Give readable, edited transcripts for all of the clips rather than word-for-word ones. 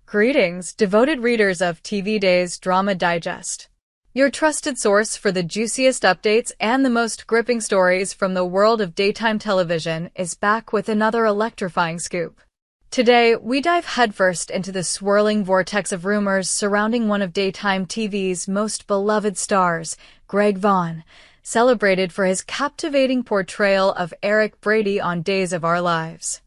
Greetings, devoted readers of TV Day's Drama Digest. Your trusted source for the juiciest updates and the most gripping stories from the world of daytime television is back with another electrifying scoop. Today, we dive headfirst into the swirling vortex of rumors surrounding one of daytime TV's most beloved stars, Greg Vaughan, celebrated for his captivating portrayal of Eric Brady on Days of Our Lives.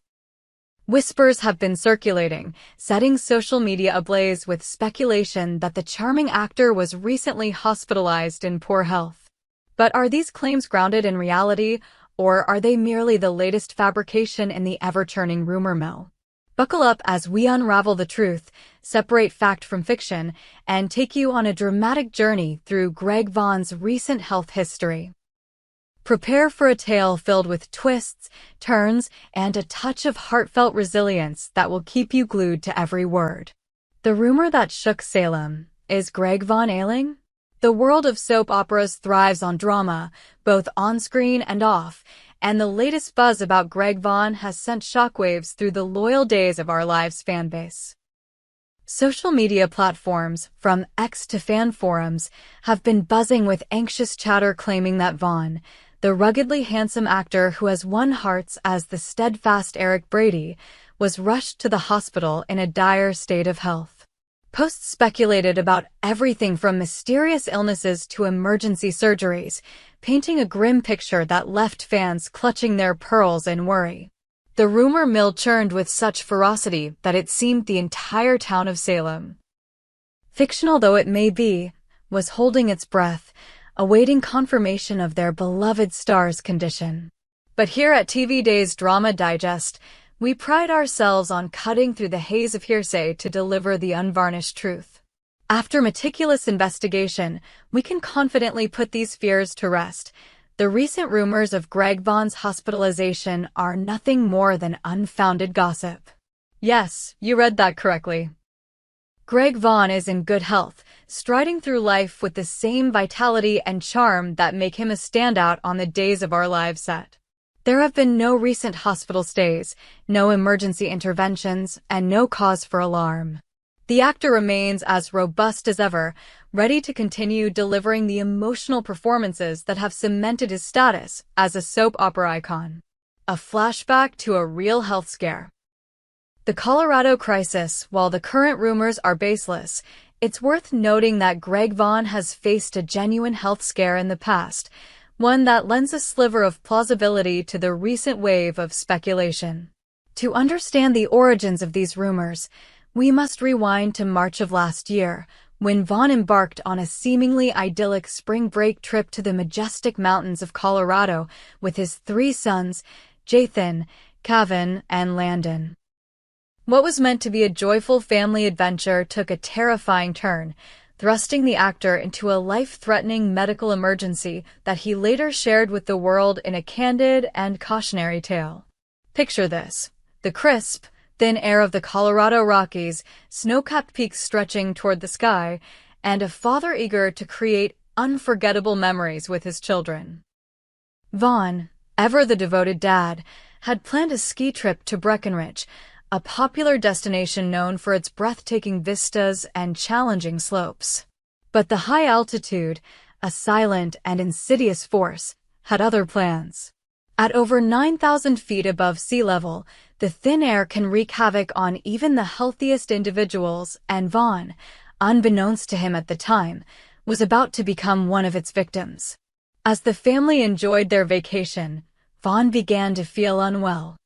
Whispers have been circulating, setting social media ablaze with speculation that the charming actor was recently hospitalized in poor health. But are these claims grounded in reality, or are they merely the latest fabrication in the ever-churning rumor mill? Buckle up as we unravel the truth, separate fact from fiction, and take you on a dramatic journey through Greg Vaughan's recent health history. Prepare for a tale filled with twists, turns, and a touch of heartfelt resilience that will keep you glued to every word. The rumor that shook Salem: is Greg Vaughan ailing? The world of soap operas thrives on drama, both on-screen and off, and the latest buzz about Greg Vaughan has sent shockwaves through the loyal Days of Our Lives fanbase. Social media platforms, from X to fan forums, have been buzzing with anxious chatter claiming that Vaughan, the ruggedly handsome actor who has won hearts as the steadfast Eric Brady, was rushed to the hospital in a dire state of health. Posts speculated about everything from mysterious illnesses to emergency surgeries, painting a grim picture that left fans clutching their pearls in worry. The rumor mill churned with such ferocity that it seemed the entire town of Salem, fictional though it may be, was holding its breath, awaiting confirmation of their beloved star's condition. But here at TV Day's Drama Digest, we pride ourselves on cutting through the haze of hearsay to deliver the unvarnished truth. After meticulous investigation, we can confidently put these fears to rest. The recent rumors of Greg Vaughan's hospitalization are nothing more than unfounded gossip. Yes, you read that correctly. Greg Vaughan is in good health, striding through life with the same vitality and charm that make him a standout on the Days of Our Lives set. There have been no recent hospital stays, no emergency interventions, and no cause for alarm. The actor remains as robust as ever, ready to continue delivering the emotional performances that have cemented his status as a soap opera icon. A flashback to a real health scare. The Colorado crisis: while the current rumors are baseless, it's worth noting that Greg Vaughan has faced a genuine health scare in the past, one that lends a sliver of plausibility to the recent wave of speculation. To understand the origins of these rumors, we must rewind to March of last year, when Vaughan embarked on a seemingly idyllic spring break trip to the majestic mountains of Colorado with his 3 sons, Jathan, Cavan, and Landon. What was meant to be a joyful family adventure took a terrifying turn, thrusting the actor into a life-threatening medical emergency that he later shared with the world in a candid and cautionary tale. Picture this: the crisp, thin air of the Colorado Rockies, snow-capped peaks stretching toward the sky, and a father eager to create unforgettable memories with his children. Vaughan, ever the devoted dad, had planned a ski trip to Breckenridge, a popular destination known for its breathtaking vistas and challenging slopes. But the high altitude, a silent and insidious force, had other plans. At over 9,000 feet above sea level, the thin air can wreak havoc on even the healthiest individuals, and Vaughan, unbeknownst to him at the time, was about to become one of its victims. As the family enjoyed their vacation, Vaughan began to feel unwell.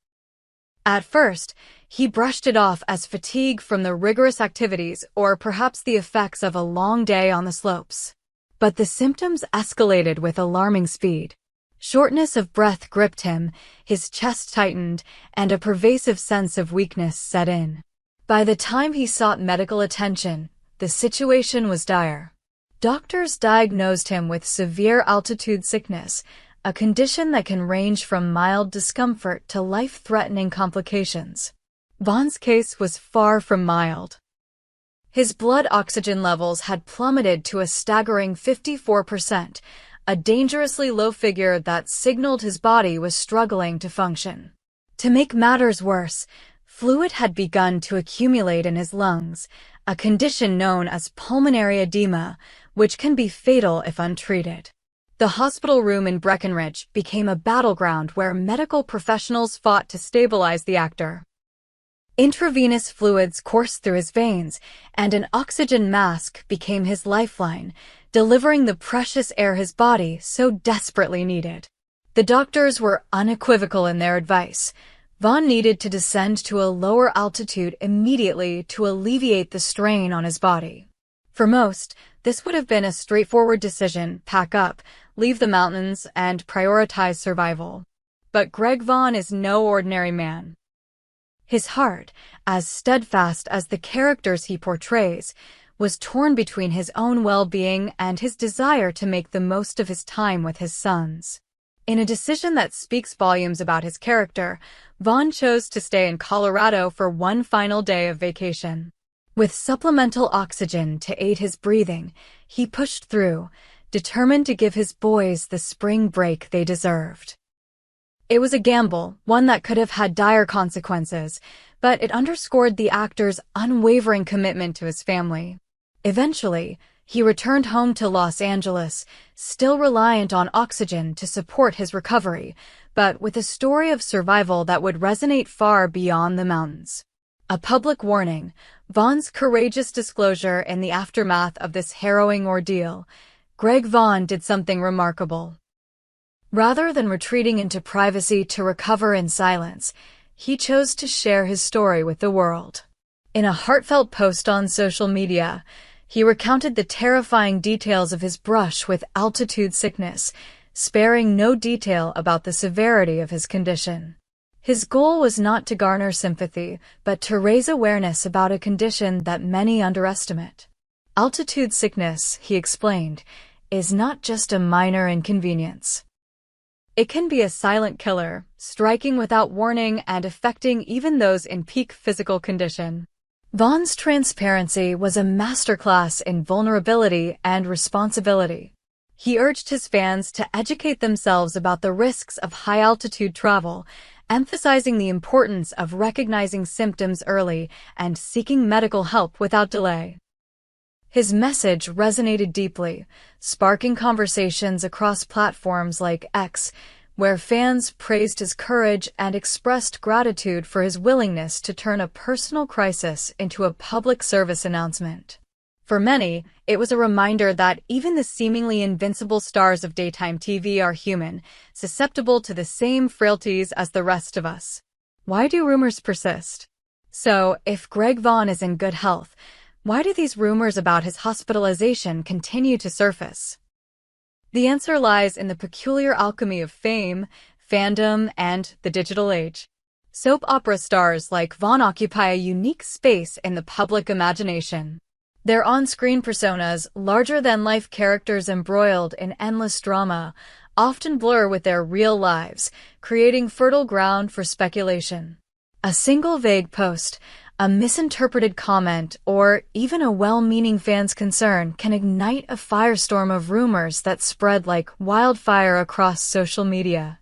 At first, he brushed it off as fatigue from the rigorous activities or perhaps the effects of a long day on the slopes. But the symptoms escalated with alarming speed. Shortness of breath gripped him, his chest tightened, and a pervasive sense of weakness set in. By the time he sought medical attention, the situation was dire. Doctors diagnosed him with severe altitude sickness, a condition that can range from mild discomfort to life-threatening complications. Vaughan's case was far from mild. His blood oxygen levels had plummeted to a staggering 54%, a dangerously low figure that signaled his body was struggling to function. To make matters worse, Fluid had begun to accumulate in his lungs, a condition known as pulmonary edema, which can be fatal if untreated. The hospital room in Breckenridge became a battleground where medical professionals fought to stabilize the actor. Intravenous fluids coursed through his veins, and an oxygen mask became his lifeline, delivering the precious air his body so desperately needed. The doctors were unequivocal in their advice. Vaughan needed to descend to a lower altitude immediately to alleviate the strain on his body. For most, this would have been a straightforward decision: pack up, leave the mountains, and prioritize survival. But Greg Vaughan is no ordinary man. His heart, as steadfast as the characters he portrays, was torn between his own well-being and his desire to make the most of his time with his sons. In a decision that speaks volumes about his character, Vaughan chose to stay in Colorado for one final day of vacation. With supplemental oxygen to aid his breathing, he pushed through, determined to give his boys the spring break they deserved. It was a gamble, one that could have had dire consequences, but it underscored the actor's unwavering commitment to his family. Eventually, he returned home to Los Angeles, still reliant on oxygen to support his recovery, but with a story of survival that would resonate far beyond the mountains. A public warning: Vaughan's courageous disclosure in the aftermath of this harrowing ordeal. Greg Vaughan did something remarkable. Rather than retreating into privacy to recover in silence, he chose to share his story with the world. In a heartfelt post on social media, he recounted the terrifying details of his brush with altitude sickness, sparing no detail about the severity of his condition. His goal was not to garner sympathy, but to raise awareness about a condition that many underestimate. Altitude sickness, he explained, is not just a minor inconvenience. It can be a silent killer, striking without warning and affecting even those in peak physical condition. Vaughan's transparency was a masterclass in vulnerability and responsibility. He urged his fans to educate themselves about the risks of high-altitude travel, emphasizing the importance of recognizing symptoms early and seeking medical help without delay. His message resonated deeply, sparking conversations across platforms like X, where fans praised his courage and expressed gratitude for his willingness to turn a personal crisis into a public service announcement. For many, it was a reminder that even the seemingly invincible stars of daytime TV are human, susceptible to the same frailties as the rest of us. Why do rumors persist? So, if Greg Vaughan is in good health, why do these rumors about his hospitalization continue to surface? The answer lies in the peculiar alchemy of fame, fandom, and the digital age. Soap opera stars like Vaughan occupy a unique space in the public imagination. Their on-screen personas, larger-than-life characters embroiled in endless drama, often blur with their real lives, creating fertile ground for speculation. A single vague post, a misinterpreted comment, or even a well-meaning fan's concern can ignite a firestorm of rumors that spread like wildfire across social media.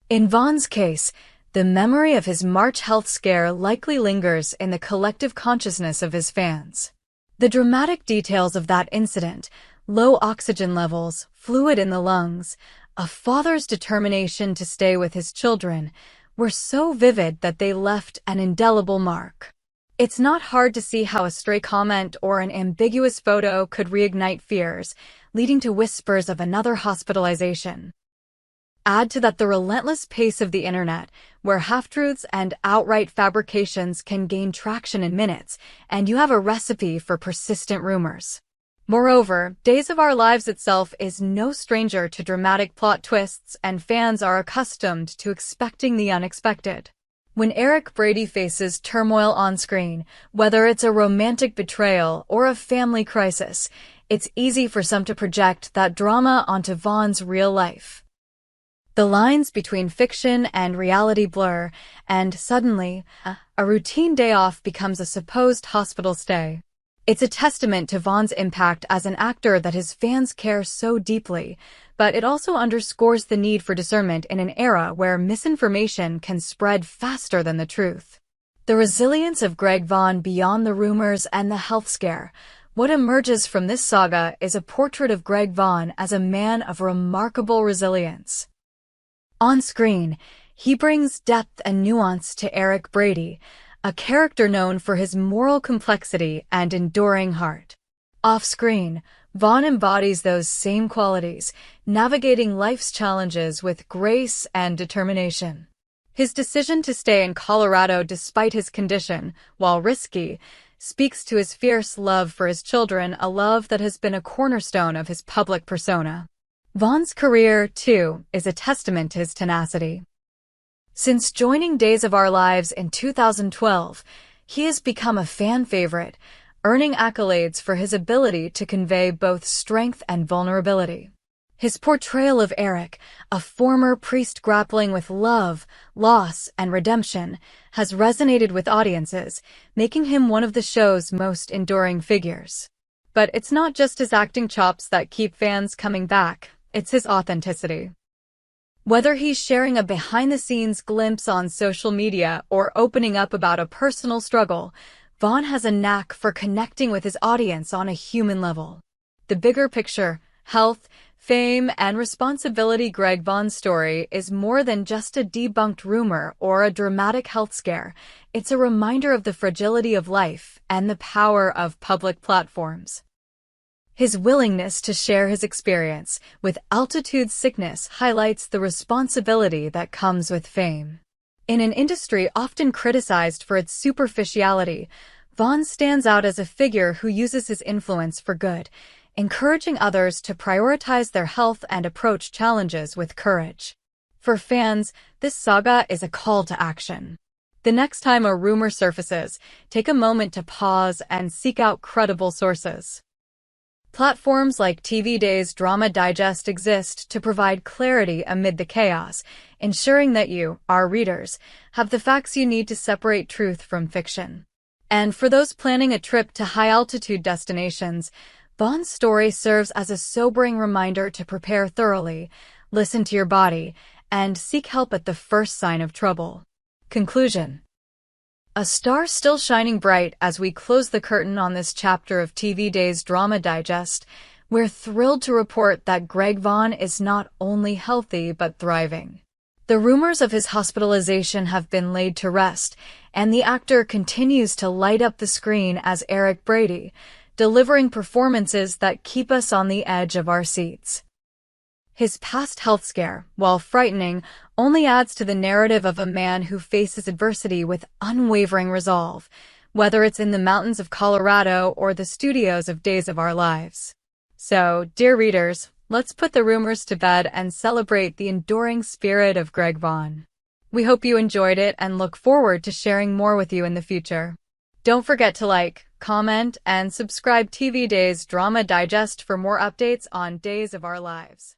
In Vaughan's case, the memory of his March health scare likely lingers in the collective consciousness of his fans. The dramatic details of that incident, low oxygen levels, fluid in the lungs, a father's determination to stay with his children, were so vivid that they left an indelible mark. It's not hard to see how a stray comment or an ambiguous photo could reignite fears, leading to whispers of another hospitalization. Add to that the relentless pace of the internet, where half-truths and outright fabrications can gain traction in minutes, and you have a recipe for persistent rumors. Moreover, Days of Our Lives itself is no stranger to dramatic plot twists, and fans are accustomed to expecting the unexpected. When Eric Brady faces turmoil on screen, whether it's a romantic betrayal or a family crisis, it's easy for some to project that drama onto Vaughan's real life. The lines between fiction and reality blur, and suddenly, a routine day off becomes a supposed hospital stay. It's a testament to Vaughan's impact as an actor that his fans care so deeply, but it also underscores the need for discernment in an era where misinformation can spread faster than the truth. The resilience of Greg Vaughan beyond the rumors and the health scare. What emerges from this saga is a portrait of Greg Vaughan as a man of remarkable resilience. On screen, he brings depth and nuance to Eric Brady, a character known for his moral complexity and enduring heart. Off-screen, Vaughan embodies those same qualities, navigating life's challenges with grace and determination. His decision to stay in Colorado despite his condition, while risky, speaks to his fierce love for his children, a love that has been a cornerstone of his public persona. Vaughan's career, too, is a testament to his tenacity. Since joining Days of Our Lives in 2012, he has become a fan favorite, earning accolades for his ability to convey both strength and vulnerability. His portrayal of Eric, a former priest grappling with love, loss, and redemption, has resonated with audiences, making him one of the show's most enduring figures. But it's not just his acting chops that keep fans coming back, it's his authenticity. Whether he's sharing a behind-the-scenes glimpse on social media or opening up about a personal struggle, Vaughan has a knack for connecting with his audience on a human level. The bigger picture, health, fame, and responsibility. Greg Vaughan's story is more than just a debunked rumor or a dramatic health scare. It's a reminder of the fragility of life and the power of public platforms. His willingness to share his experience with altitude sickness highlights the responsibility that comes with fame. In an industry often criticized for its superficiality, Vaughan stands out as a figure who uses his influence for good, encouraging others to prioritize their health and approach challenges with courage. For fans, this saga is a call to action. The next time a rumor surfaces, take a moment to pause and seek out credible sources. Platforms like TV Days Drama Digest exist to provide clarity amid the chaos, ensuring that you, our readers, have the facts you need to separate truth from fiction. And for those planning a trip to high-altitude destinations, Vaughan's story serves as a sobering reminder to prepare thoroughly, listen to your body, and seek help at the first sign of trouble. Conclusion. A star still shining bright as we close the curtain on this chapter of TV Days Drama Digest. We're thrilled to report that Greg Vaughan is not only healthy but thriving. The rumors of his hospitalization have been laid to rest, and the actor continues to light up the screen as Eric Brady, delivering performances that keep us on the edge of our seats. His past health scare, while frightening, only adds to the narrative of a man who faces adversity with unwavering resolve, whether it's in the mountains of Colorado or the studios of Days of Our Lives. So, dear readers, let's put the rumors to bed and celebrate the enduring spirit of Greg Vaughan. We hope you enjoyed it and look forward to sharing more with you in the future. Don't forget to like, comment, and subscribe TV Days Drama Digest for more updates on Days of Our Lives.